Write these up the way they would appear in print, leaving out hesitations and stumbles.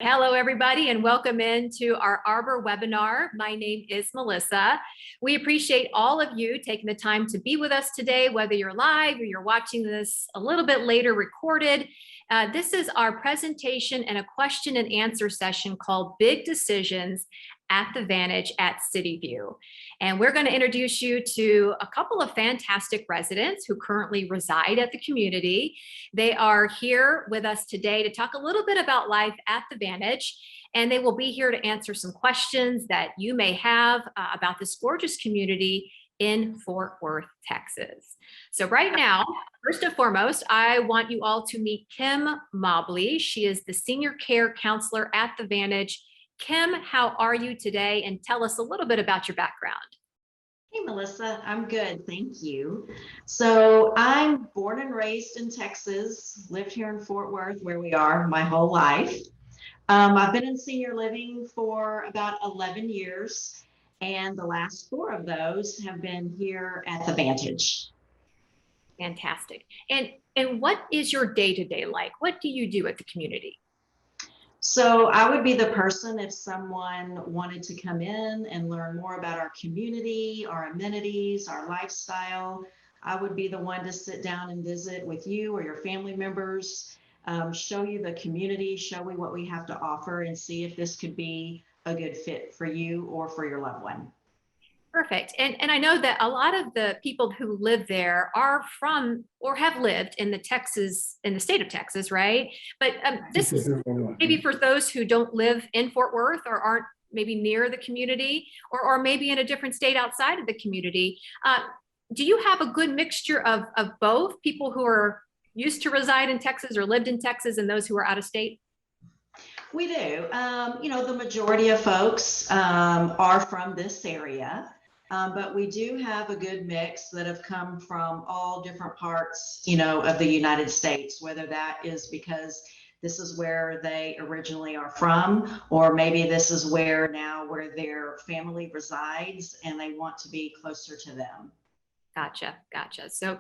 Hello, everybody, and welcome into our Arbor webinar. My name is Melissa. We appreciate all of you taking the time to be with us today, whether you're live or you're watching this a little bit later recorded. This is our presentation and a question and answer session called Big Decisions at the Vantage at Cityview. And we're going to introduce you to a couple of fantastic residents who currently reside at the community. They are here with us today to talk a little bit about life at the Vantage, and they will be here to answer some questions that you may have about this gorgeous community in Fort Worth, Texas. So right now, first and foremost, I want you all to meet Kim Mobley. She is the Senior Care Counselor at the Vantage. Kim, how are you today? And tell us a little bit about your background. Hey, Melissa, I'm good, thank you. So I'm born and raised in Texas, lived here in Fort Worth where we are my whole life. I've been in senior living for about 11 years, and the last 4 of those have been here at the Vantage. Fantastic. And what is your day-to-day like? What do you do at the community? So I would be the person if someone wanted to come in and learn more about our community, our amenities, our lifestyle. I would be the one to sit down and visit with you or your family members, show you the community, show you what we have to offer, and see if this could be a good fit for you or for your loved one. Perfect. And I know that a lot of the people who live there are from or have lived in the state of Texas, right? But this is maybe for those who don't live in Fort Worth or aren't maybe near the community or maybe in a different state outside of the community. Do you have a good mixture of both people who are used to reside in Texas or lived in Texas and those who are out of state? We do. The majority of folks are from this area. But we do have a good mix that have come from all different parts, of the United States, whether that is because this is where they originally are from, or maybe this is where their family resides and they want to be closer to them. Gotcha. So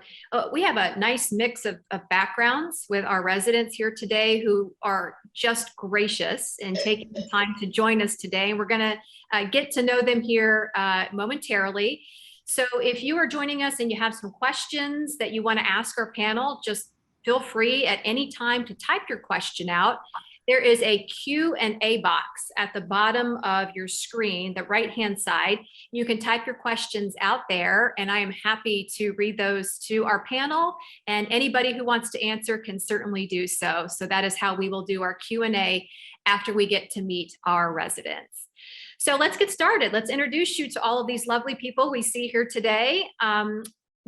we have a nice mix of backgrounds with our residents here today who are just gracious and taking the time to join us today. And we're going to get to know them here momentarily. So if you are joining us and you have some questions that you want to ask our panel, just feel free at any time to type your question out. There is a Q&A box at the bottom of your screen, the right-hand side. You can type your questions out there, and I am happy to read those to our panel, and anybody who wants to answer can certainly do so. So that is how we will do our Q&A after we get to meet our residents. So let's get started. Let's introduce you to all of these lovely people we see here today.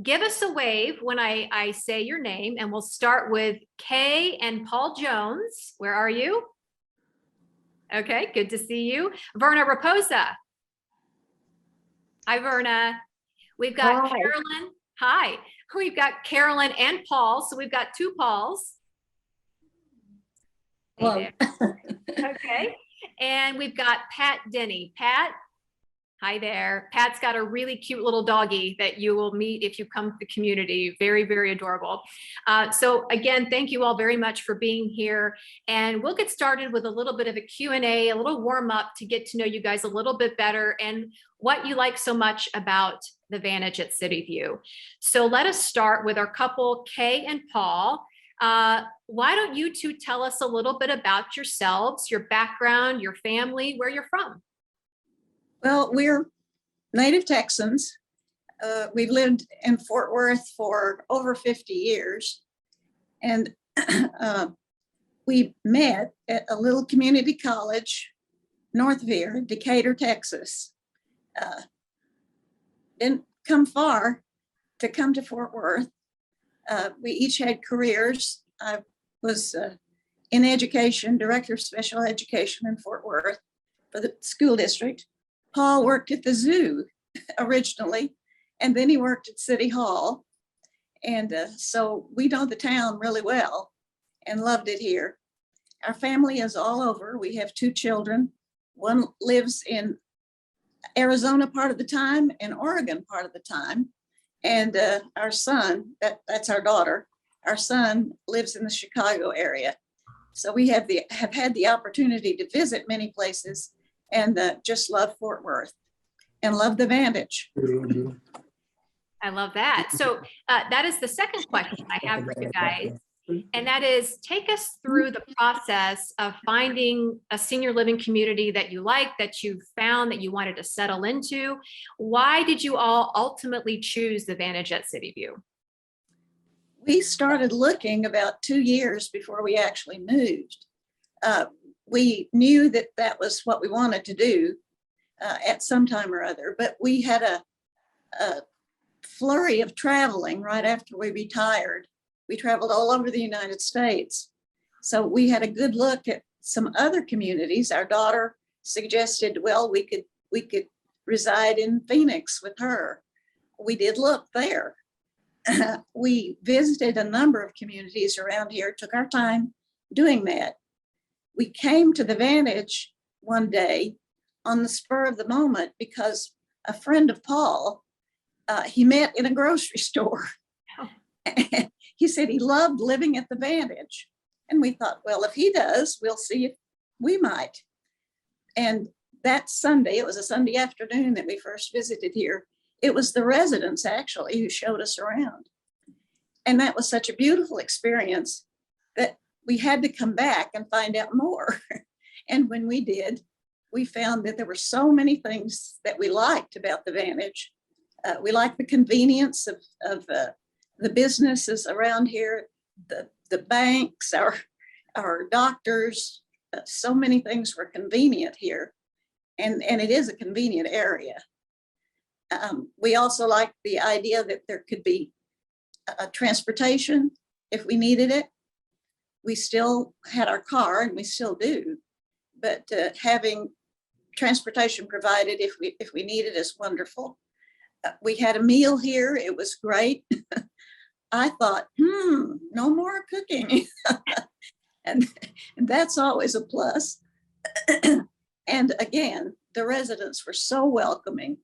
Give us a wave when I say your name, and we'll start with Kay and Paul Jones. Where are you? Okay, good to see you. Verna Raposa. Hi, Verna. We've got Hi. Carolyn. Hi. We've got Carolyn and Paul, so we've got 2 Pauls. Hello. Okay, and we've got Pat Denny. Pat. Hi there. Pat's got a really cute little doggy that you will meet if you come to the community. Very, very adorable. So again, thank you all very much for being here. And we'll get started with a little bit of a Q&A, a little warm up to get to know you guys a little bit better and what you like so much about the Vantage at Cityview. So let us start with our couple, Kay and Paul. Why don't you 2 tell us a little bit about yourselves, your background, your family, where you're from? Well, we're native Texans. We've lived in Fort Worth for over 50 years. And we met at a little community college north of here in Decatur, Texas. Didn't come far to come to Fort Worth. We each had careers. I was in education, director of special education in Fort Worth for the school district. Paul worked at the zoo originally, and then he worked at City Hall. And so we know the town really well and loved it here. Our family is all over. We have 2 children. One lives in Arizona part of the time and Oregon part of the time. And our son, that's our daughter, our son lives in the Chicago area. So we have had the opportunity to visit many places and just love Fort Worth and love the Vantage. I love that. So that is the second question I have for you guys. And that is, take us through the process of finding a senior living community that you like, that you found, that you wanted to settle into. Why did you all ultimately choose the Vantage at Cityview? We started looking about 2 years before we actually moved. We knew that that was what we wanted to do at some time or other, but we had a flurry of traveling right after we retired. We traveled all over the United States. So we had a good look at some other communities. Our daughter suggested, well, we could reside in Phoenix with her. We did look there. We visited a number of communities around here, took our time doing that. We came to the Vantage one day on the spur of the moment because a friend of Paul, he met in a grocery store. Oh. He said he loved living at the Vantage. And we thought, well, if he does, we'll see if we might. And that Sunday, it was a Sunday afternoon that we first visited here. It was the residents actually who showed us around. And that was such a beautiful experience that we had to come back and find out more. And when we did, we found that there were so many things that we liked about the Vantage. We liked the convenience of the businesses around here, the banks, our doctors. So many things were convenient here. And it is a convenient area. We also liked the idea that there could be transportation if we needed it. We still had our car, and we still do, but having transportation provided if we need it is wonderful. We had a meal here. It was great. I thought, no more cooking. and that's always a plus. And again, the residents were so welcoming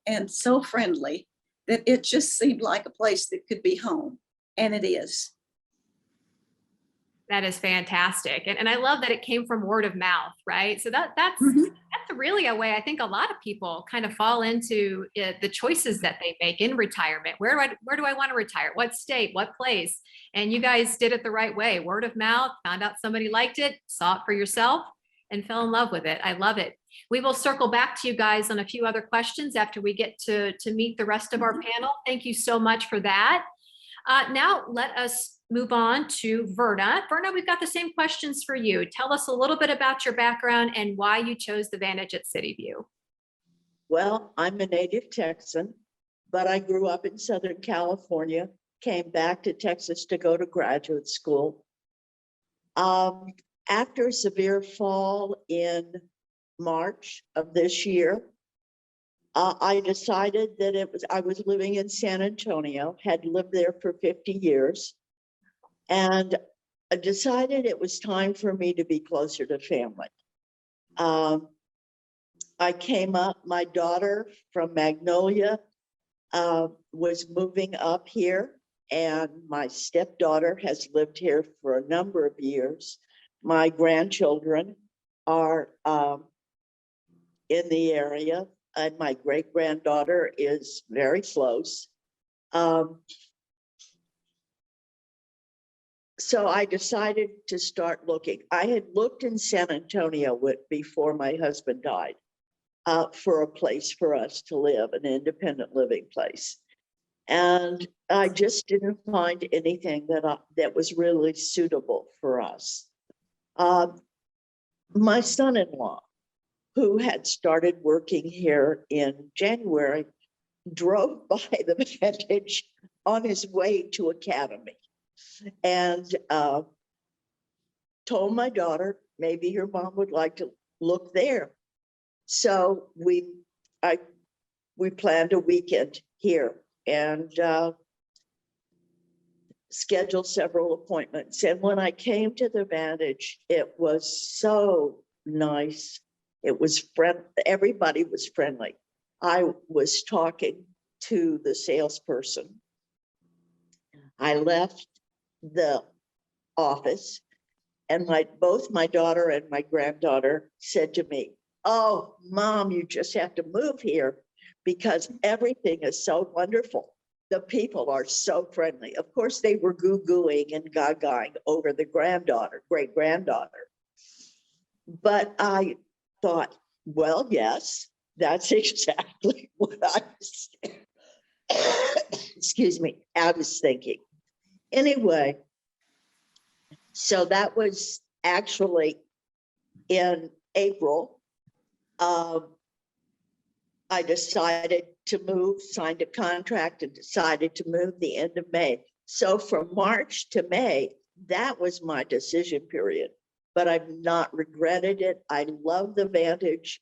and so friendly that it just seemed like a place that could be home. And it is. That is fantastic. And I love that it came from word of mouth, right? So that's really a way I think a lot of people kind of fall into the choices that they make in retirement. Where do I want to retire? What state, what place? And you guys did it the right way. Word of mouth, found out somebody liked it, saw it for yourself, and fell in love with it. I love it. We will circle back to you guys on a few other questions after we get to meet the rest of our panel. Thank you so much for that. Now let us move on to Verna. Verna, we've got the same questions for you. Tell us a little bit about your background and why you chose the Vantage at Cityview. Well, I'm a native Texan, but I grew up in Southern California, came back to Texas to go to graduate school. After a severe fall in March of this year, I decided that I was living in San Antonio, had lived there for 50 years, and I decided it was time for me to be closer to family. I came up, my daughter from Magnolia was moving up here, and my stepdaughter has lived here for a number of years. My grandchildren are in the area, and my great-granddaughter is very close. So I decided to start looking. I had looked in San Antonio before my husband died for a place for us to live, an independent living place. And I just didn't find anything that was really suitable for us. My son-in-law, who had started working here in January, drove by the Vantage on his way to Academy and told my daughter maybe her mom would like to look there. So we planned a weekend here and scheduled several appointments. And when I came to the Vantage, it was so nice. It was everybody was friendly. I was talking to the salesperson. I left the office And both my daughter and my granddaughter said to me, "Oh, Mom, you just have to move here because everything is so wonderful. The people are so friendly." Of course, they were goo-gooing and gagaing over the great granddaughter. But I thought, well, yes, that's exactly what I was, excuse me, I was thinking. Anyway, so that was actually in April. I decided to move, signed a contract, and decided to move the end of May. So from March to May, that was my decision period, but I've not regretted it. I love the Vantage.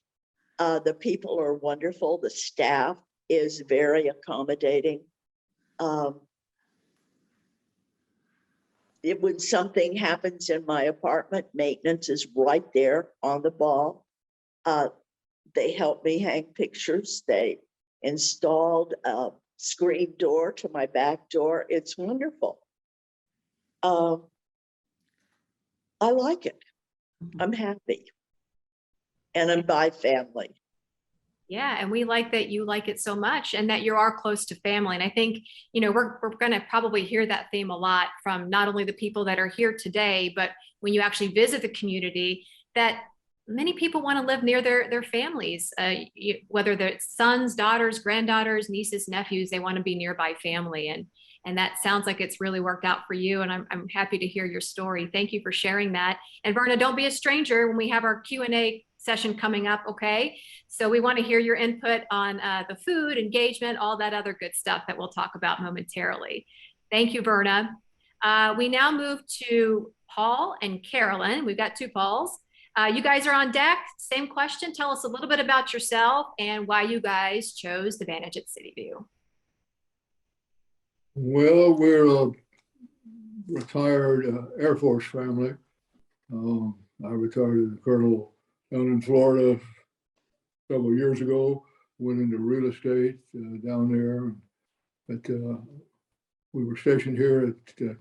The people are wonderful. The staff is very accommodating. When something happens in my apartment, maintenance is right there on the ball. They helped me hang pictures. They installed a screen door to my back door. It's wonderful. I like it. I'm happy. And I'm by family. Yeah, and we like that you like it so much and that you are close to family. And I think, you know, we're going to probably hear that theme a lot from not only the people that are here today, but when you actually visit the community, that many people want to live near their families, whether they're sons, daughters, granddaughters, nieces, nephews, they want to be nearby family. And that sounds like it's really worked out for you. And I'm happy to hear your story. Thank you for sharing that. And Verna, don't be a stranger when we have our Q&A session coming up, okay? So we want to hear your input on the food, engagement, all that other good stuff that we'll talk about momentarily. Thank you, Verna. We now move to Paul and Carolyn. We've got two Pauls. You guys are on deck. Same question. Tell us a little bit about yourself and why you guys chose the Vantage at Cityview. Well, we're a retired Air Force family. I retired as a colonel down in Florida several years ago, went into real estate down there. But we were stationed here at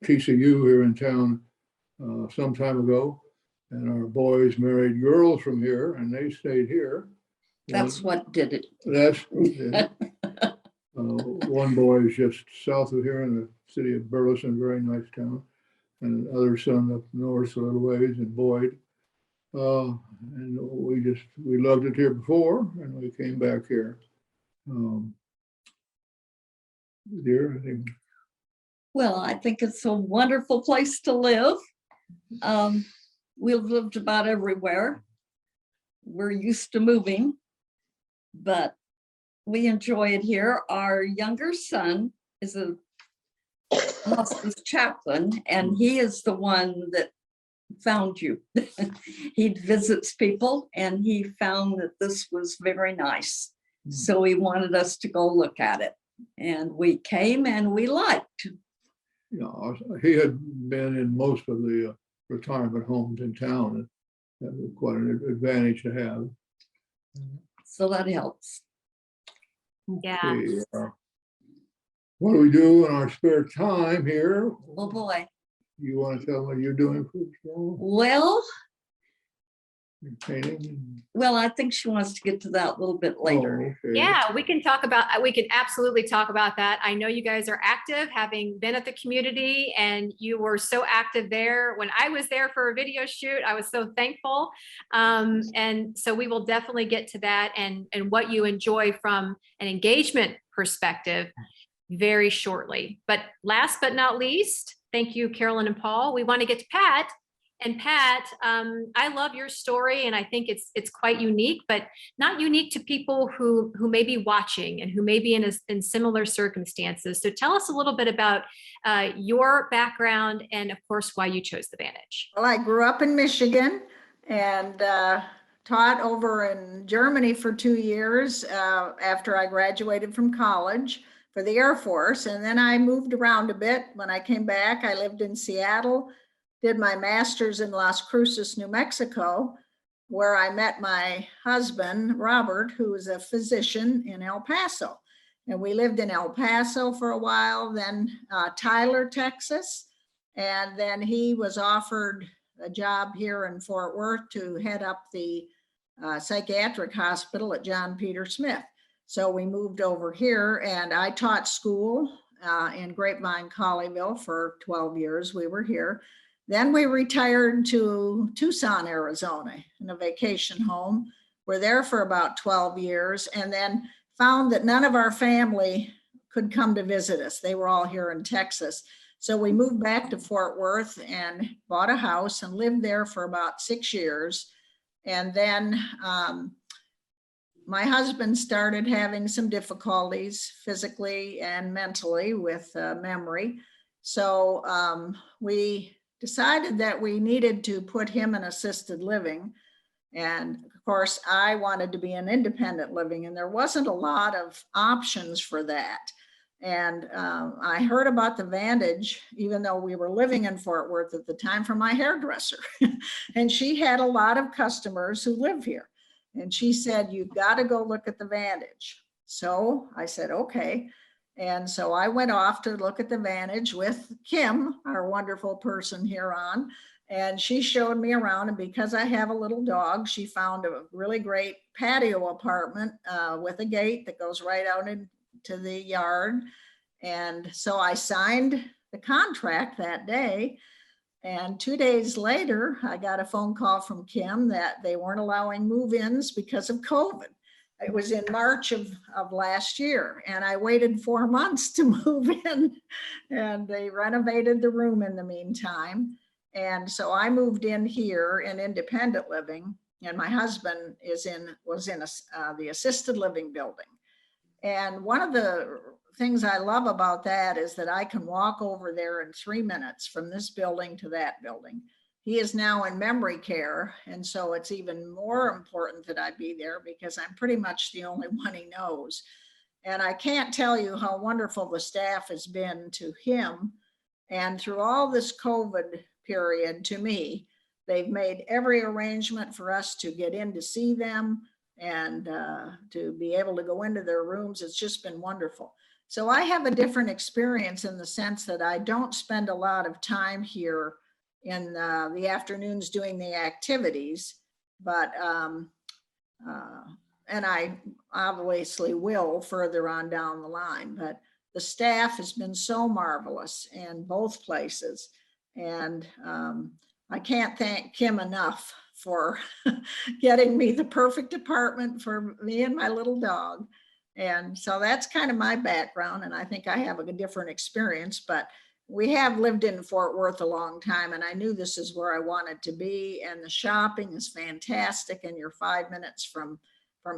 TCU here in town some time ago. And our boys married girls from here and they stayed here. That's what did it. That's what did it. One boy is just south of here in the city of Burleson, very nice town. And the other son up north a little ways in Boyd. And we loved it here before and we came back here. Dear, I think. Well, I think it's a wonderful place to live. We've lived about everywhere. We're used to moving, but we enjoy it here. Our younger son is a hospice chaplain, and he is the one that found you. He visits people, and he found that this was very nice. So he wanted us to go look at it. And we came and we liked. You know, he had been in most of the retirement homes in town. And that was quite an advantage to have. So that helps. Yeah. Okay, what do we do in our spare time here? Oh boy. You want to tell them what you're doing for school? Well, You're painting? well, I think she wants to get to that a little bit later. Oh, okay. Yeah, we can absolutely talk about that. I know you guys are active, having been at the community, and you were so active there. When I was there for a video shoot, I was so thankful. And so we will definitely get to that and what you enjoy from an engagement perspective very shortly. But last but not least, thank you, Carolyn and Paul. We want to get to Pat. And Pat, I love your story, and I think it's quite unique, but not unique to people who may be watching and who may be in similar circumstances. So tell us a little bit about your background and, of course, why you chose the Vantage. Well, I grew up in Michigan and taught over in Germany for 2 years after I graduated from college for the Air Force. And then I moved around a bit. When I came back, I lived in Seattle, did my master's in Las Cruces, New Mexico, where I met my husband, Robert, who was a physician in El Paso. And we lived in El Paso for a while, then Tyler, Texas. And then he was offered a job here in Fort Worth to head up the psychiatric hospital at John Peter Smith. So we moved over here, and I taught school in Grapevine, Colleyville for 12 years. We were here. Then we retired to Tucson, Arizona, in a vacation home. We're there for about 12 years, and then found that none of our family could come to visit us. They were all here in Texas. So we moved back to Fort Worth and bought a house and lived there for about 6 years. And then my husband started having some difficulties physically and mentally with memory. So we decided that we needed to put him in assisted living. And of course, I wanted to be in independent living, and there wasn't a lot of options for that. And I heard about the Vantage, even though we were living in Fort Worth at the time, from my hairdresser. And she had a lot of customers who live here. And she said, you've got to go look at the Vantage. So I said, okay. And so I went off to look at the Vantage with Kim, our wonderful person here on. And she showed me around. And because I have a little dog, she found a really great patio apartment with a gate that goes right out into the yard. And so I signed the contract that day. And 2 days later, I got a phone call from Kim that they weren't allowing move-ins because of COVID. It was in March of last year, and I waited 4 months to move in, and they renovated the room in the meantime. And so I moved in here in independent living, and my husband was in the assisted living building. And one of the things I love about that is that I can walk over there in 3 minutes from this building to that building. He is now in memory care, and so it's even more important that I be there because I'm pretty much the only one he knows. And I can't tell you how wonderful the staff has been to him. And through all this COVID period, to me, they've made every arrangement for us to get in to see them and to be able to go into their rooms. It's just been wonderful. So I have a different experience in the sense that I don't spend a lot of time here in the afternoons doing the activities, but and I obviously will further on down the line, but the staff has been so marvelous in both places. And I can't thank Kim enough for getting me the perfect apartment for me and my little dog. And so that's kind of my background. And I think I have a different experience, but we have lived in Fort Worth a long time, and I knew this is where I wanted to be. And the shopping is fantastic, and you're 5 minutes from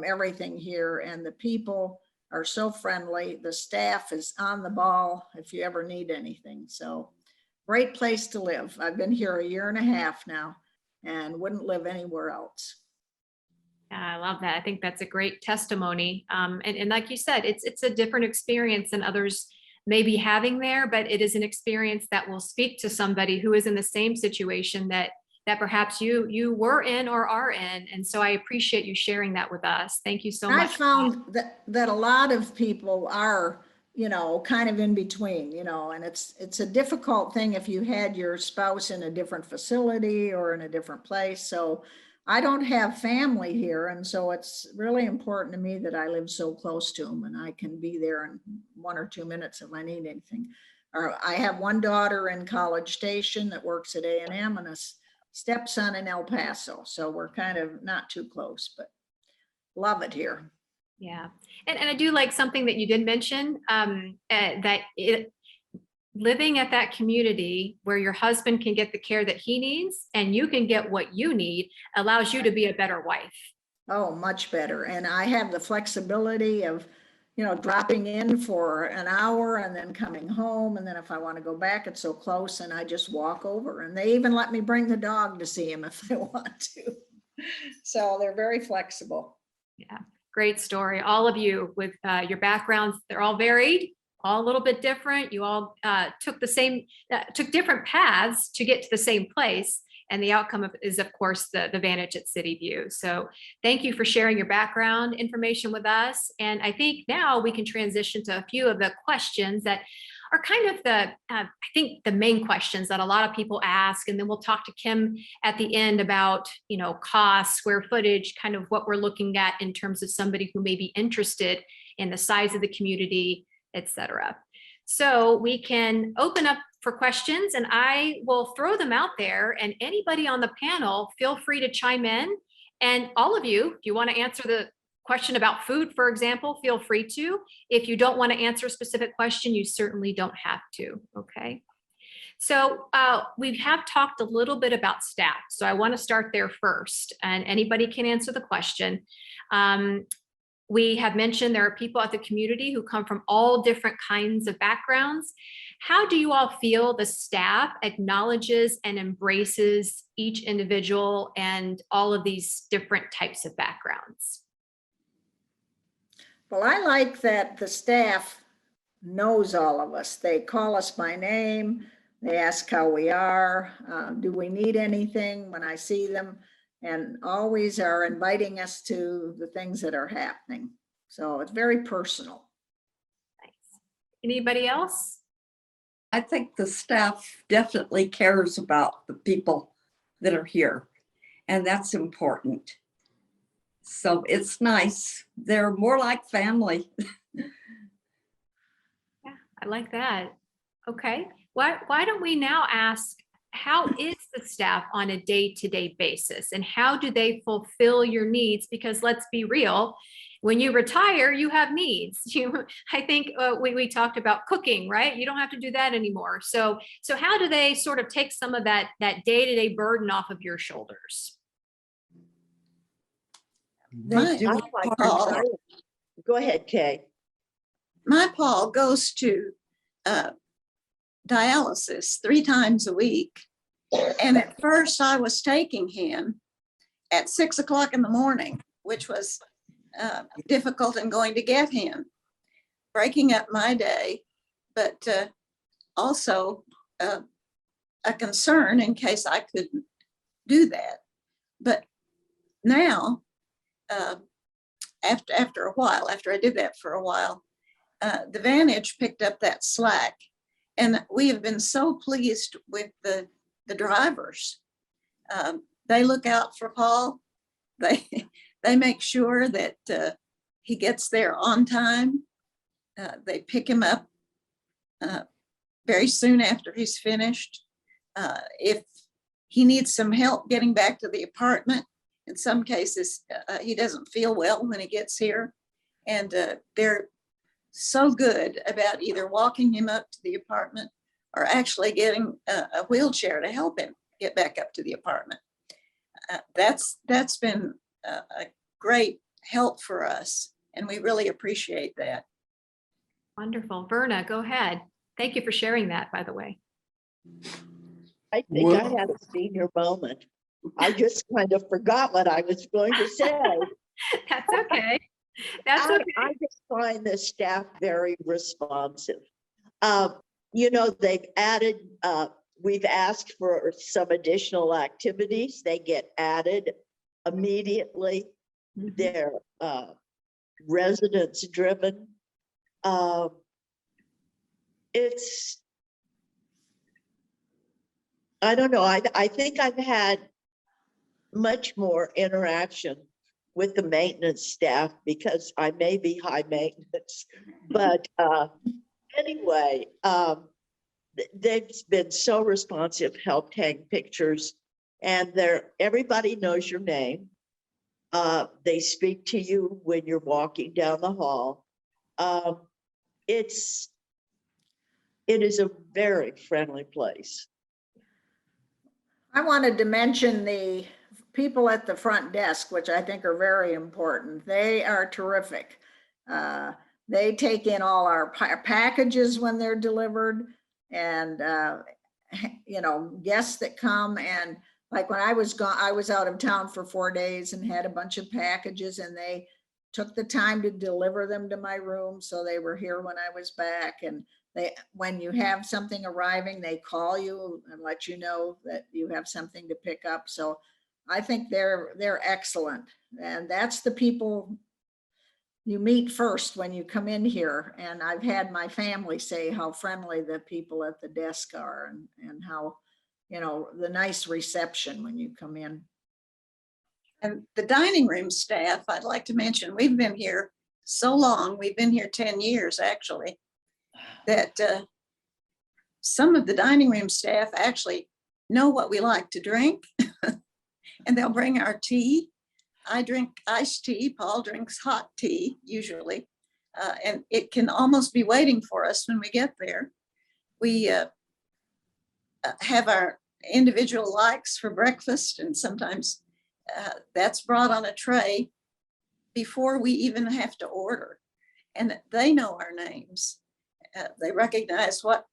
everything here. And the people are so friendly. The staff is on the ball if you ever need anything. So great place to live. I've been here 1.5 years now and wouldn't live anywhere else. Yeah, I love that. I think that's a great testimony. And like you said, it's a different experience than others may be having there, but it is an experience that will speak to somebody who is in the same situation that perhaps you were in or are in. And so I appreciate you sharing that with us. Thank you so much. I found that a lot of people are, kind of in between, and it's a difficult thing if you had your spouse in a different facility or in a different place. So I don't have family here. And so it's really important to me that I live so close to them and I can be there in 1 or 2 minutes if I need anything. Or I have one daughter in College Station that works at A&M and a stepson in El Paso. So we're kind of not too close, but love it here. Yeah. And I do like something that you did mention, living at that community where your husband can get the care that he needs and you can get what you need allows you to be a better wife. Oh, much better. And I have the flexibility of, dropping in for an hour and then coming home. And then if I want to go back, it's so close and I just walk over. And they even let me bring the dog to see him if I want to. So they're very flexible. Yeah, great story. All of you with your backgrounds, they're all varied, all a little bit different. You all took different paths to get to the same place. And the outcome is, of course, the Vantage at Cityview. So thank you for sharing your background information with us. And I think now we can transition to a few of the questions that are kind of the, I think the main questions that a lot of people ask. And then we'll talk to Kim at the end about, cost, square footage, kind of what we're looking at in terms of somebody who may be interested in the size of the community, et cetera. So we can open up for questions and I will throw them out there, and anybody on the panel, feel free to chime in. And all of you, if you want to answer the question about food, for example, feel free to. If you don't want to answer a specific question, you certainly don't have to, okay? So we have talked a little bit about staff. So I want to start there first, and anybody can answer the question. We have mentioned there are people at the community who come from all different kinds of backgrounds. How do you all feel the staff acknowledges and embraces each individual and all of these different types of backgrounds? Well, I like that the staff knows all of us. They call us by name. They ask how we are. Do we need anything when I see them? And always are inviting us to the things that are happening. So it's very personal. Thanks. Anybody else? I think the staff definitely cares about the people that are here, and that's important. So it's nice. They're more like family. Yeah, I like that. Okay. Why don't we now ask, how is the staff on a day-to-day basis, and how do they fulfill your needs? Because let's be real, when you retire, you have needs. I think we talked about cooking, right? You don't have to do that anymore. So how do they sort of take some of that day-to-day burden off of your shoulders? They do I it like hard. that. Go ahead, Kay. My Paul goes to dialysis 3 times a week. And at first I was taking him at 6 o'clock in the morning, which was difficult in going to get him, breaking up my day, but also a concern in case I couldn't do that. But now, after a while, after I did that for a while, the Vantage picked up that slack. And we have been so pleased with the drivers. They look out for Paul. They make sure that he gets there on time. They pick him up very soon after he's finished. If he needs some help getting back to the apartment, in some cases, he doesn't feel well when he gets here. And they're so good about either walking him up to the apartment or actually getting a wheelchair to help him get back up to the apartment. That's been a great help for us, and we really appreciate that. Wonderful. Verna, go ahead. Thank you for sharing that, by the way. I think I Well- had a senior moment. I just kind of forgot what I was going to say. That's okay. That's okay. I just find the staff very responsive. They've added, we've asked for some additional activities. They get added immediately. Mhm. They're residence driven. It's, I don't know. I think I've had much more interaction with the maintenance staff because I may be high maintenance, but anyway, they've been so responsive, helped hang pictures, and everybody knows your name. They speak to you when you're walking down the hall. It is a very friendly place. I wanted to mention the people at the front desk, which I think are very important. They are terrific. They take in all our packages when they're delivered, and guests that come. And like when I was gone, I was out of town for 4 days and had a bunch of packages, and they took the time to deliver them to my room. So they were here when I was back. And when you have something arriving, they call you and let you know that you have something to pick up. So I think they're excellent. And that's the people you meet first when you come in here. And I've had my family say how friendly the people at the desk are and how, you know, the nice reception when you come in. And the dining room staff, I'd like to mention, we've been here so long, we've been here 10 years actually, that some of the dining room staff actually know what we like to drink and they'll bring our tea. I drink iced tea, Paul drinks hot tea usually, and it can almost be waiting for us when we get there. We have our individual likes for breakfast, and sometimes that's brought on a tray before we even have to order. And they know our names. They recognize what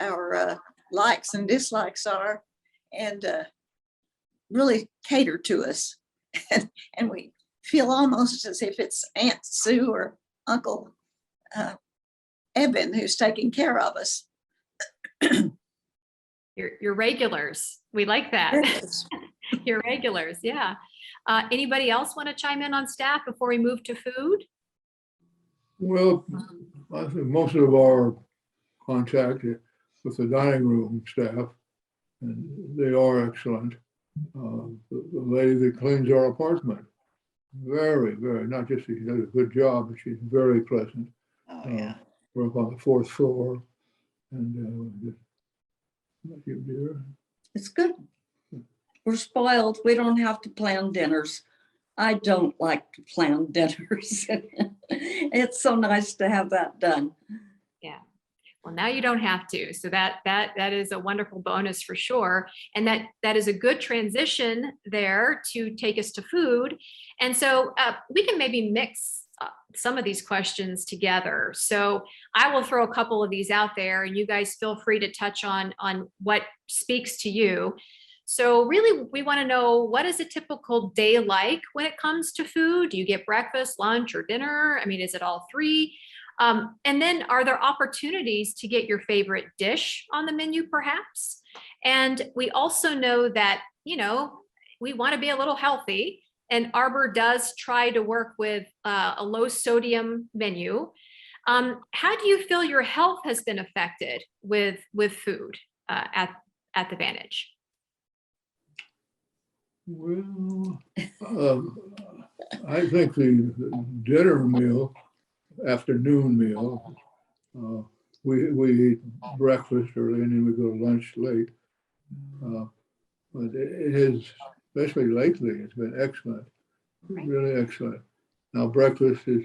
our likes and dislikes are, and really cater to us. And we feel almost as if it's Aunt Sue or Uncle Eben who's taking care of us. You're regulars. We like that. Yes. You're regulars, yeah. Anybody else want to chime in on staff before we move to food? Well, I think most of our contact with the dining room staff, and they are excellent. The lady that cleans our apartment, very, very, not just she does a good job, but she's very pleasant. Oh, yeah. We're up on the 4th floor, and It's good. We're spoiled. We don't have to plan dinners. I don't like to plan dinners. It's so nice to have that done. Yeah. Well, now you don't have to. So that is a wonderful bonus for sure. And that is a good transition there to take us to food. And so we can maybe mix some of these questions together. So I will throw a couple of these out there and you guys feel free to touch on what speaks to you. So really, we want to know, what is a typical day like when it comes to food? Do you get breakfast, lunch, or dinner? I mean, is it all three? And then are there opportunities to get your favorite dish on the menu, perhaps? And we also know that, you know, we want to be a little healthy, and Arbor does try to work with a low sodium menu. How do you feel your health has been affected with food at the Vantage? well, I think the dinner meal, afternoon meal, we eat breakfast early and then we go to lunch late. But it has, especially lately, it's been excellent, really excellent. Now breakfast is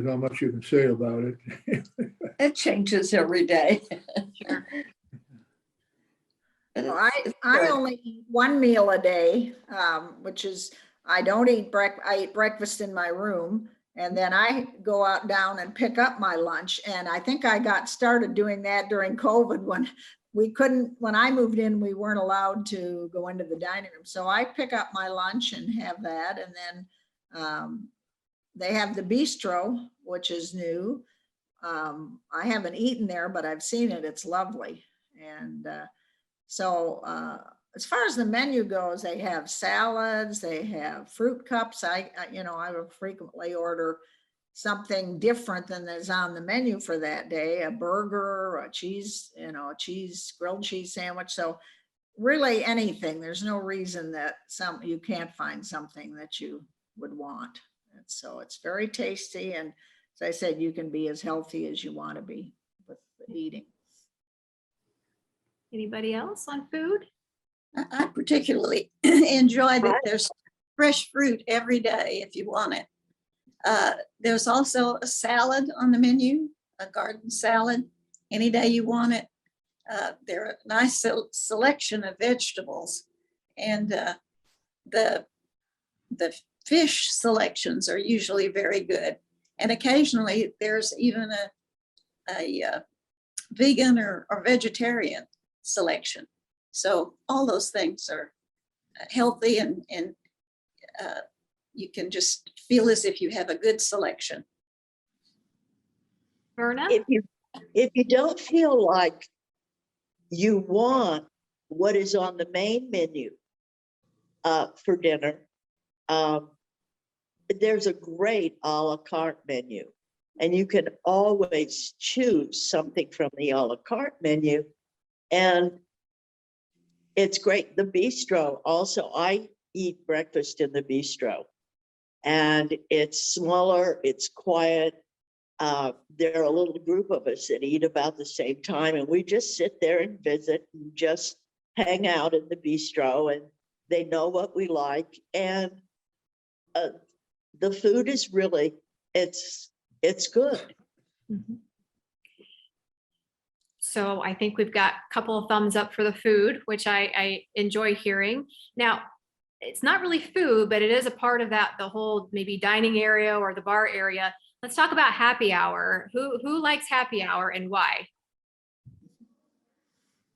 how much you can say about it. It changes every day. Sure. But Well, it's I good. only eat one meal a day, which is, I don't eat I eat breakfast in my room, and then I go out down and pick up my lunch. And I think I got started doing that during COVID when I moved in, we weren't allowed to go into the dining room. So I pick up my lunch and have that. And then they have the bistro, which is new. I haven't eaten there, but I've seen it. It's lovely. And so as far as the menu goes, they have salads, they have fruit cups. I would frequently order something different than is on the menu for that day, a burger, a cheese, grilled cheese sandwich. So really anything. There's no reason that you can't find something that you would want. And so it's very tasty. And as I said, you can be as healthy as you want to be with eating. Anybody else on food? I particularly enjoy that there's fresh fruit every day if you want it. There's also a salad on the menu, a garden salad, any day you want it. There are a nice selection of vegetables, and the fish selections are usually very good. And occasionally there's even a vegan or vegetarian selection. So all those things are healthy, and you can just feel as if you have a good selection. Verna? If you don't feel like you want what is on the main menu for dinner, there's a great a la carte menu. And you can always choose something from the a la carte menu. And it's great. The bistro also, I eat breakfast in the bistro. And it's smaller, it's quiet. There are a little group of us that eat about the same time, and we just sit there and visit and just hang out in the bistro, and they know what we like. And the food is really, it's good. Mhm. So I think we've got a couple of thumbs up for the food, which I enjoy hearing. Now, it's not really food, but it is a part of that, the whole maybe dining area or the bar area. Let's talk about happy hour. Who likes happy hour and why?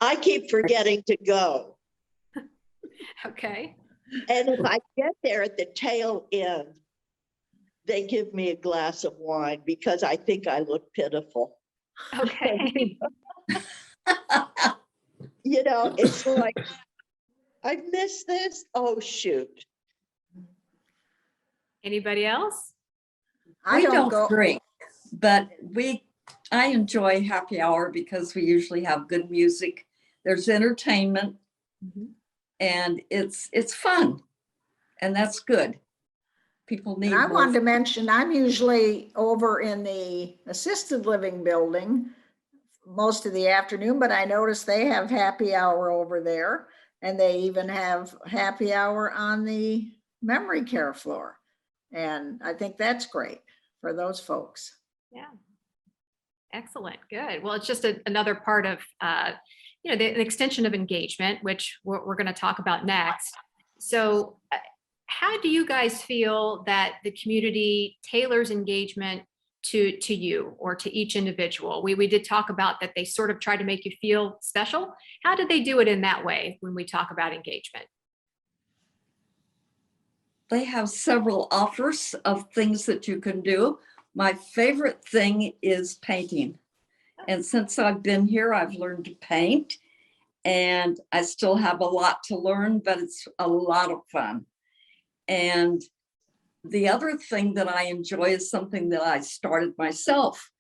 I keep forgetting to go. Okay. And if I get there at the tail end, they give me a glass of wine because I think I look pitiful. Okay. You know, it's like, I missed this. Oh, shoot. Anybody else? I We don't don't go. drink, but I enjoy happy hour because we usually have good music. There's entertainment Mhm. and it's fun. And that's good. People need And I more. wanted to mention, I'm usually over in the assisted living building most of the afternoon, but I noticed they have happy hour over there. And they even have happy hour on the memory care floor. And I think that's great for those folks. Yeah. Excellent. Good. Well, it's just another part of, the extension of engagement, which we're going to talk about next. So how do you guys feel that the community tailors engagement to you or to each individual? We did talk about that they sort of try to make you feel special. How did they do it in that way when we talk about engagement? They have several offers of things that you can do. My favorite thing is painting. And since I've been here, I've learned to paint. And I still have a lot to learn, but it's a lot of fun. And the other thing that I enjoy is something that I started myself.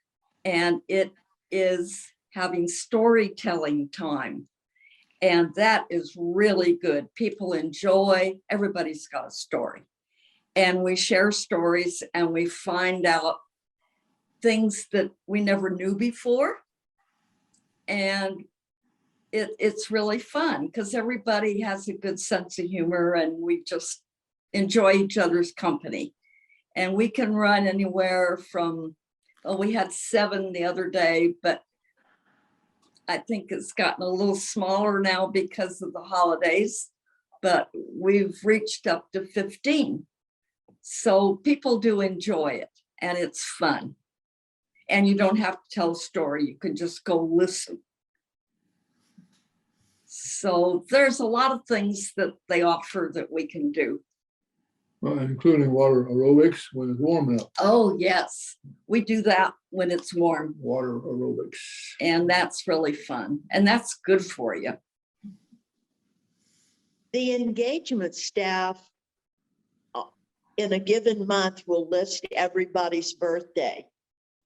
And it is having storytelling time. And that is really good. People enjoy, everybody's got a story. And we share stories and we find out things that we never knew before. And it's really fun because everybody has a good sense of humor and we just enjoy each other's company. And we can run anywhere from, well, we had 7 the other day, but I think it's gotten a little smaller now because of the holidays, but we've reached up to 15. So people do enjoy it and it's fun. And you don't have to tell a story, you can just go listen. So there's a lot of things that they offer that we can do. Including water aerobics when it's warm out. Oh, yes, we do that when it's warm. Water aerobics. And that's really fun. And that's good for you. The engagement staff in a given month will list everybody's birthday.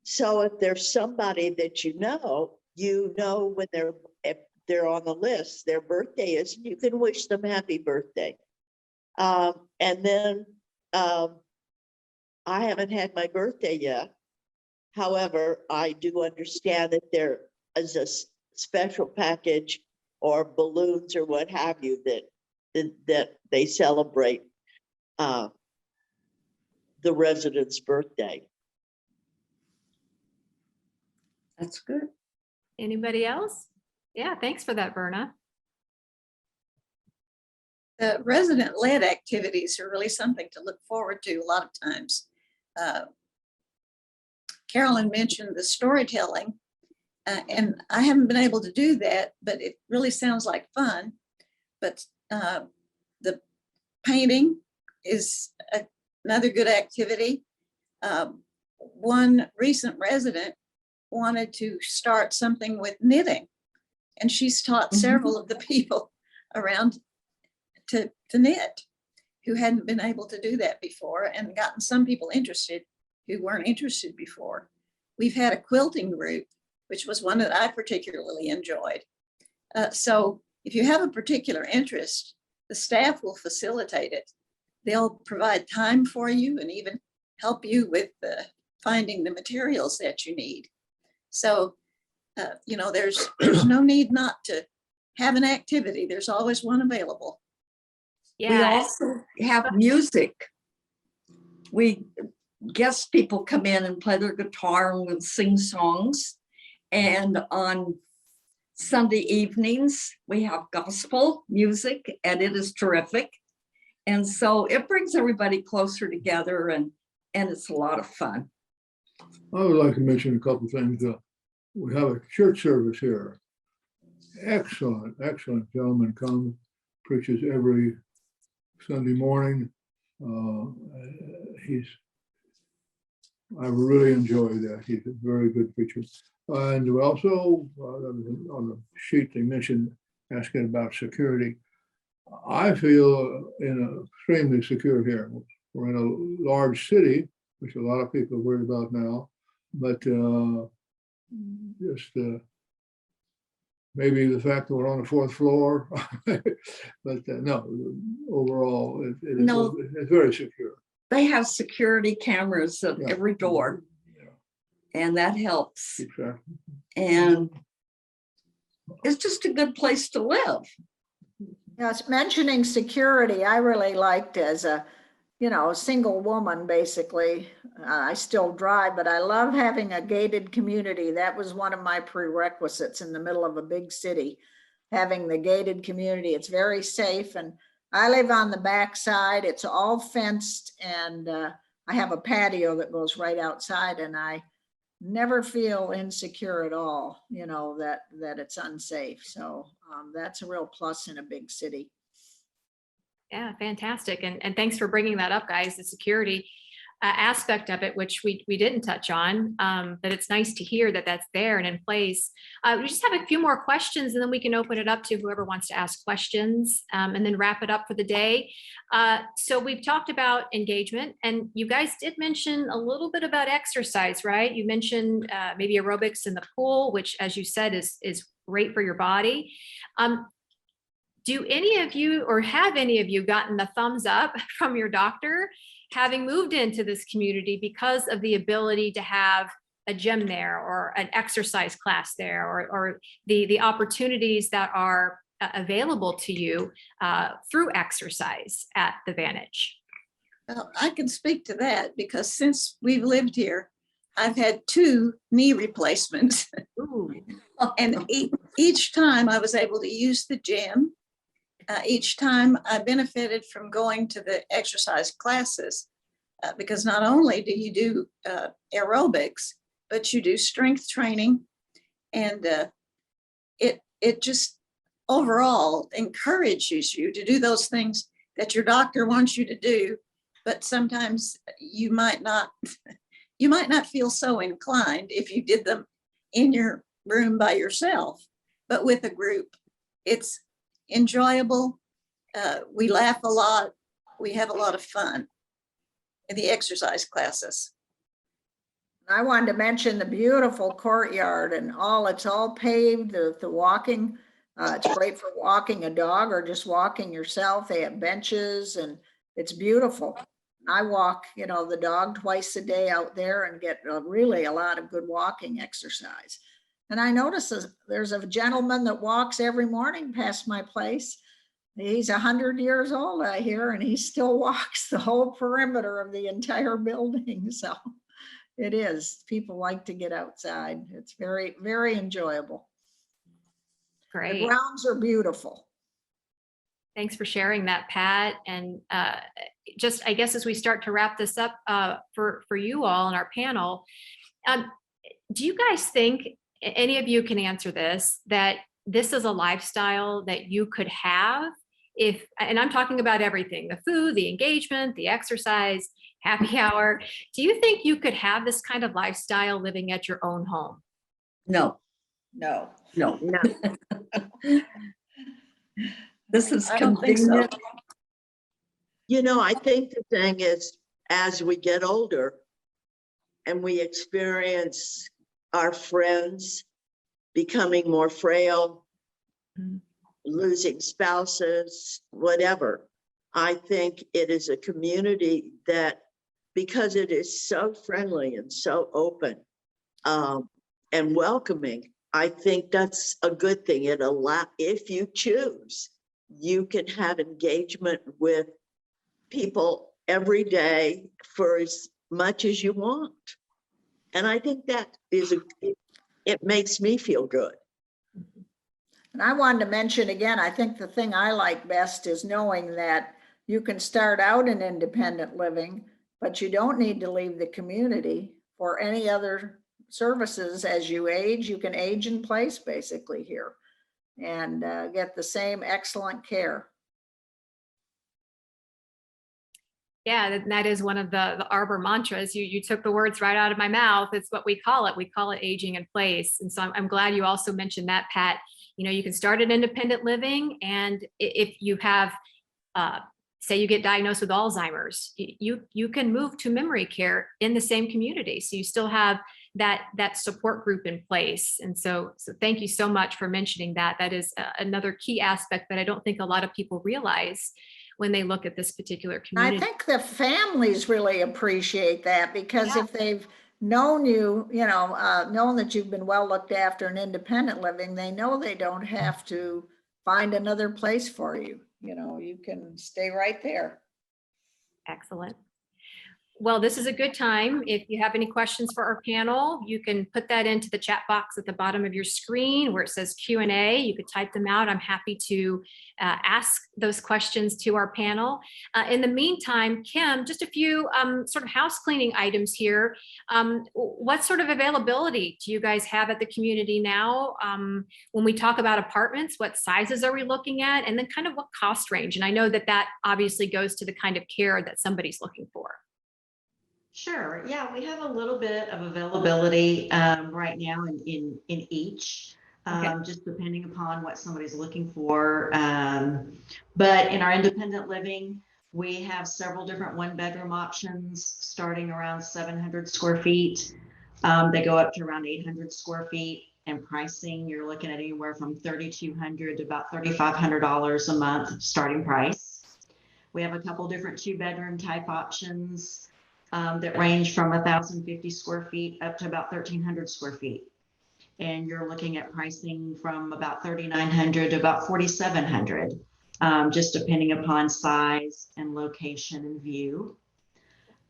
So if there's somebody that you know when if they're on the list, their birthday is, you can wish them happy birthday. And then I haven't had my birthday yet. However, I do understand that there is a special package or balloons or what have you that they celebrate the resident's birthday. That's good. Anybody else? Yeah, thanks for that, Verna. The resident-led activities are really something to look forward to a lot of times. Carolyn mentioned the storytelling, and I haven't been able to do that, but it really sounds like fun. But the painting is another good activity. One recent resident wanted to start something with knitting, and she's taught several of the people around to knit, who hadn't been able to do that before, and gotten some people interested who weren't interested before. We've had a quilting group, which was one that I particularly enjoyed. So if you have a particular interest, the staff will facilitate it. They'll provide time for you and even help you with finding the materials that you need. So, you know, there's no need not to have an activity. There's always one available. We Yeah. also have music. We guest people come in and play their guitar and we'll sing songs. And on Sunday evenings, we have gospel music, and it is terrific. And so it brings everybody closer together, and it's a lot of fun. I would like to mention a couple of things. We have a church service here. Excellent, excellent gentleman comes, preaches every Sunday morning. I really enjoy that. He's a very good preacher. And we also, on the sheet, they mentioned asking about security. I feel extremely secure here. We're in a large city, which a lot of people are worried about now, but just maybe the fact that we're on the 4th floor, but no, overall, No. it's very secure. They have security cameras at Yeah. every door, Yeah, and that helps. exactly. And it's just a good place to live. Yes, mentioning security, I really liked as a, you know, a single woman, basically. I still drive, but I love having a gated community. That was one of my prerequisites in the middle of a big city, having the gated community. It's very safe, and I live on the back side. It's all fenced, and I have a patio that goes right outside, and I never feel insecure at all, you know, that it's unsafe. So that's a real plus in a big city. Yeah, fantastic. And thanks for bringing that up, guys, the security aspect of it, which we didn't touch on, but it's nice to hear that that's there and in place. We just have a few more questions, and then we can open it up to whoever wants to ask questions, and then wrap it up for the day. So we've talked about engagement, and you guys did mention a little bit about exercise, right? You mentioned maybe aerobics in the pool, which, as you said, is great for your body. Do any of you, or have any of you, gotten the thumbs up from your doctor having moved into this community because of the ability to have a gym there, or an exercise class there, or the opportunities that are available to you through exercise at the Vantage? Well, I can speak to that because since we've lived here, I've had 2 knee replacements. Ooh. And each time I was able to use the gym. Each time I benefited from going to the exercise classes, because not only do you do aerobics, but you do strength training, and it just overall encourages you to do those things that your doctor wants you to do, but sometimes you might not feel so inclined if you did them in your room by yourself, but with a group, it's enjoyable. We laugh a lot. We have a lot of fun in the exercise classes. I wanted to mention the beautiful courtyard and it's all paved, the walking. It's great for walking a dog or just walking yourself. They have benches and it's beautiful. I walk, you know, the dog twice a day out there and get really a lot of good walking exercise. And I notice there's a gentleman that walks every morning past my place. He's 100 years old, I hear, and he still walks the whole perimeter of the entire building. So it is. People like to get outside. It's very, very enjoyable. Great. The grounds are beautiful. Thanks for sharing that, Pat. And just, I guess, as we start to wrap this up for you all on our panel, do you guys think, any of you can answer this, that this is a lifestyle that you could have if, and I'm talking about everything, the food, the engagement, the exercise, happy hour. Do you think you could have this kind of lifestyle living at your own home? No, No. no. No. This is I don't think so. convenient. You know, I think the thing is, as we get older and we experience our friends becoming more frail, Mm. losing spouses, whatever, I think it is a community that, because it is so friendly and so open and welcoming, I think that's a good thing. It if you choose, you can have engagement with people every day for as much as you want. And I think that is it makes me feel good. And I wanted to mention again, I think the thing I like best is knowing that you can start out in independent living, but you don't need to leave the community for any other services. As you age, you can age in place basically here and get the same excellent care. Yeah, that is one of the Arbor mantras. You took the words right out of my mouth. It's what we call it. We call it aging in place. And so I'm glad you also mentioned that, Pat. You know, you can start at independent living, and if you have, say you get diagnosed with Alzheimer's, you can move to memory care in the same community. So you still have that support group in place. And so thank you so much for mentioning that. That is another key aspect that I don't think a lot of people realize when they look at this particular community. I think the families really appreciate that, because Yeah. if they've known you, known that you've been well looked after in independent living, they know they don't have to find another place for you. You know, you can stay right there. Excellent. Well, this is a good time. If you have any questions for our panel, you can put that into the chat box at the bottom of your screen where it says Q&A. You could type them out. I'm happy to ask those questions to our panel. In the meantime, Kim, just a few sort of house cleaning items here. What sort of availability do you guys have at the community now? When we talk about apartments, what sizes are we looking at? And then kind of what cost range? And I know that obviously goes to the kind of care that somebody's looking for. Sure. Yeah, we have a little bit of availability right now in each, Okay. just depending upon what somebody's looking for. But in our independent living, we have several different one-bedroom options starting around 700 square feet. They go up to around 800 square feet, and pricing, you're looking at anywhere from $3,200 to about $3,500 a month starting price. We have a couple different two-bedroom type options that range from 1,050 square feet up to about 1,300 square feet. And you're looking at pricing from about 3,900 to about 4,700, just depending upon size and location and view.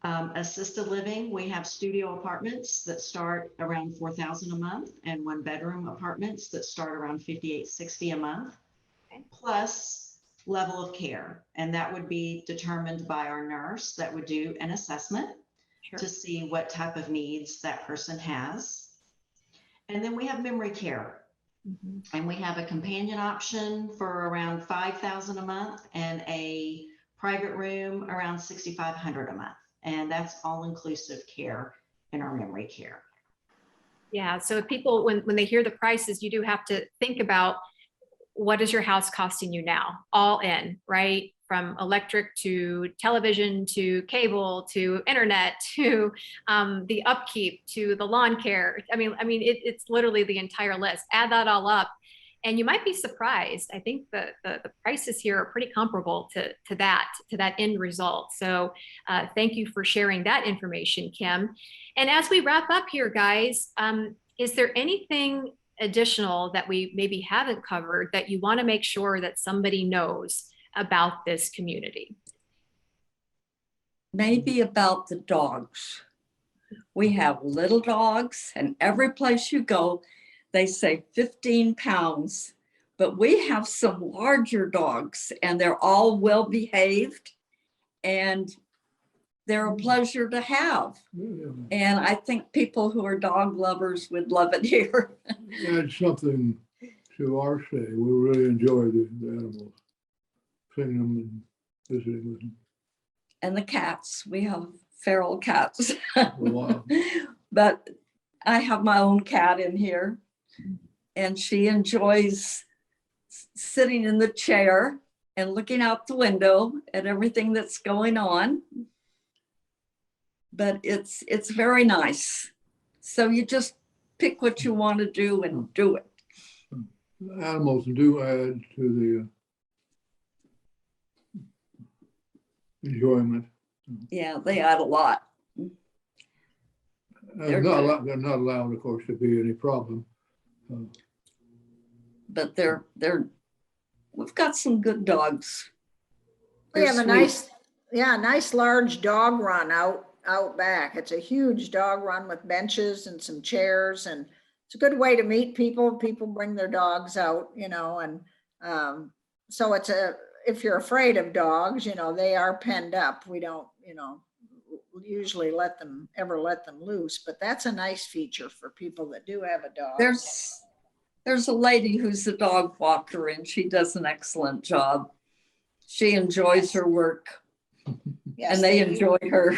Assisted living, we have studio apartments that start around $4,000 a month, and one bedroom apartments that start around $5,860 a month, plus level of care. And that would be determined by our nurse that would do an assessment to see what type of needs that person has. And then we have memory care. And we have a companion option for around $5,000 a month and a private room around $6,500 a month. And that's all inclusive care in our memory care. Yeah, so if people, when they hear the prices, you do have to think about, what is your house costing you now? All in, right? From electric to television to cable to internet to the upkeep to the lawn care. I mean, it's literally the entire list. Add that all up, and you might be surprised. I think the prices here are pretty comparable to that end result. So thank you for sharing that information, Kim. And as we wrap up here, guys, is there anything additional that we maybe haven't covered that you want to make sure that somebody knows about this community? Maybe about the dogs. We have little dogs, and every place you go, they say 15 pounds, but we have some larger dogs, and they're all well behaved, and they're a pleasure to have. And I think people who are dog lovers would love it here. Add something to our stay. We really enjoy the animals, seeing them and visiting with them. And the cats, we have feral cats. Wow. But I have my own cat in here, and she enjoys sitting in the chair and looking out the window at everything that's going on. But it's very nice. So you just pick what you want to do and do it. Animals do add to the enjoyment. Yeah, they add a lot. They're good. They're not allowed, of course, to be any problem. But we've got some good dogs. We They're have a sweet. nice large dog run out back. It's a huge dog run with benches and some chairs, and it's a good way to meet people. People bring their dogs out, and so if you're afraid of dogs, they are penned up. We don't, usually let them loose, but that's a nice feature for people that do have a dog. There's a lady who's a dog walker, and she does an excellent job. She enjoys her work, Yes, and they enjoy her.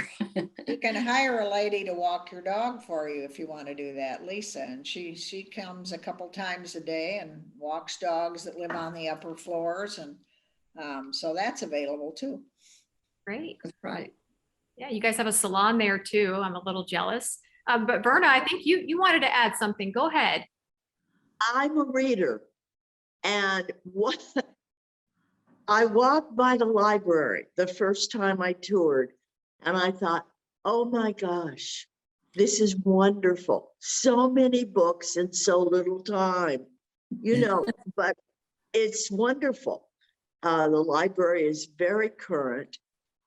You can hire a lady to walk your dog for you if you want to do that, Lisa, and she comes a couple times a day and walks dogs that live on the upper floors, and so that's available too. Great. That's right. Yeah, you guys have a salon there too. I'm a little jealous. But Verna, I think you wanted to add something. Go ahead. I'm a reader, and what I walked by the library the first time I toured, and I thought, oh my gosh, this is wonderful. So many books in so little time, but it's wonderful. The library is very current,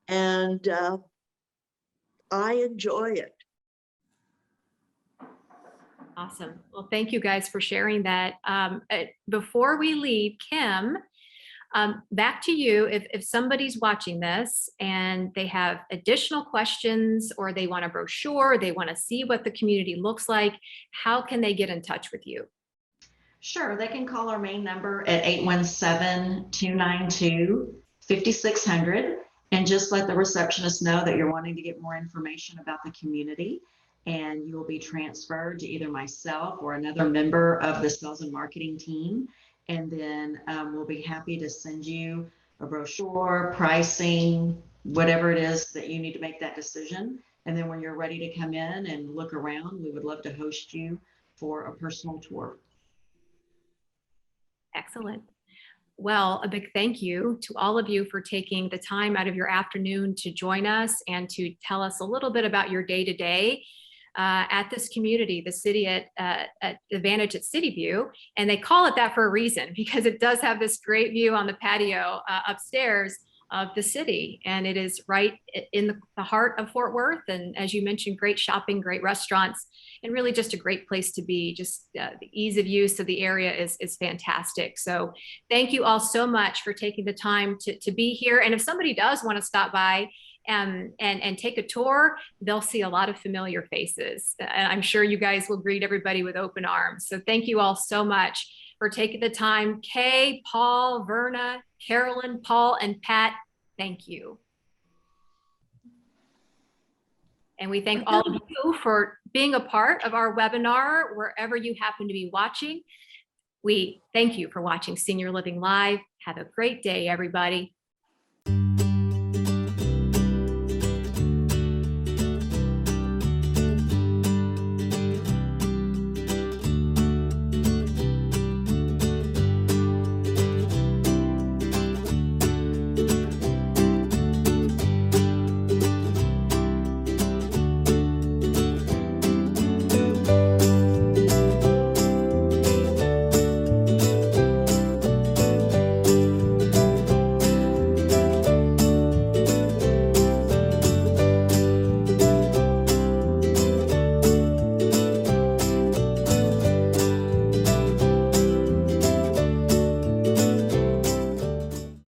and I enjoy it. Awesome. Well, thank you guys for sharing that. Before we leave, Kim, back to you. If somebody's watching this and they have additional questions, or they want a brochure, they want to see what the community looks like, how can they get in touch with you? Sure, they can call our main number at 817-292-5600 and just let the receptionist know that you're wanting to get more information about the community, and you will be transferred to either myself or another member of the sales and marketing team. And then we'll be happy to send you a brochure, pricing, whatever it is that you need to make that decision. And then when you're ready to come in and look around, we would love to host you for a personal tour. Excellent. Well, a big thank you to all of you for taking the time out of your afternoon to join us and to tell us a little bit about your day-to-day at this community, the city at the Vantage at Cityview. And they call it that for a reason, because it does have this great view on the patio upstairs of the city. And it is right in the heart of Fort Worth. And as you mentioned, great shopping, great restaurants, and really just a great place to be. Just the ease of use of the area is fantastic. So thank you all so much for taking the time to be here. And if somebody does want to stop by and take a tour, they'll see a lot of familiar faces. And I'm sure you guys will greet everybody with open arms. So thank you all so much for taking the time. Kay, Paul, Verna, Carolyn, Paul, and Pat, thank you. And we thank all of you for being a part of our webinar, wherever you happen to be watching. We thank you for watching Senior Living Live. Have a great day, everybody.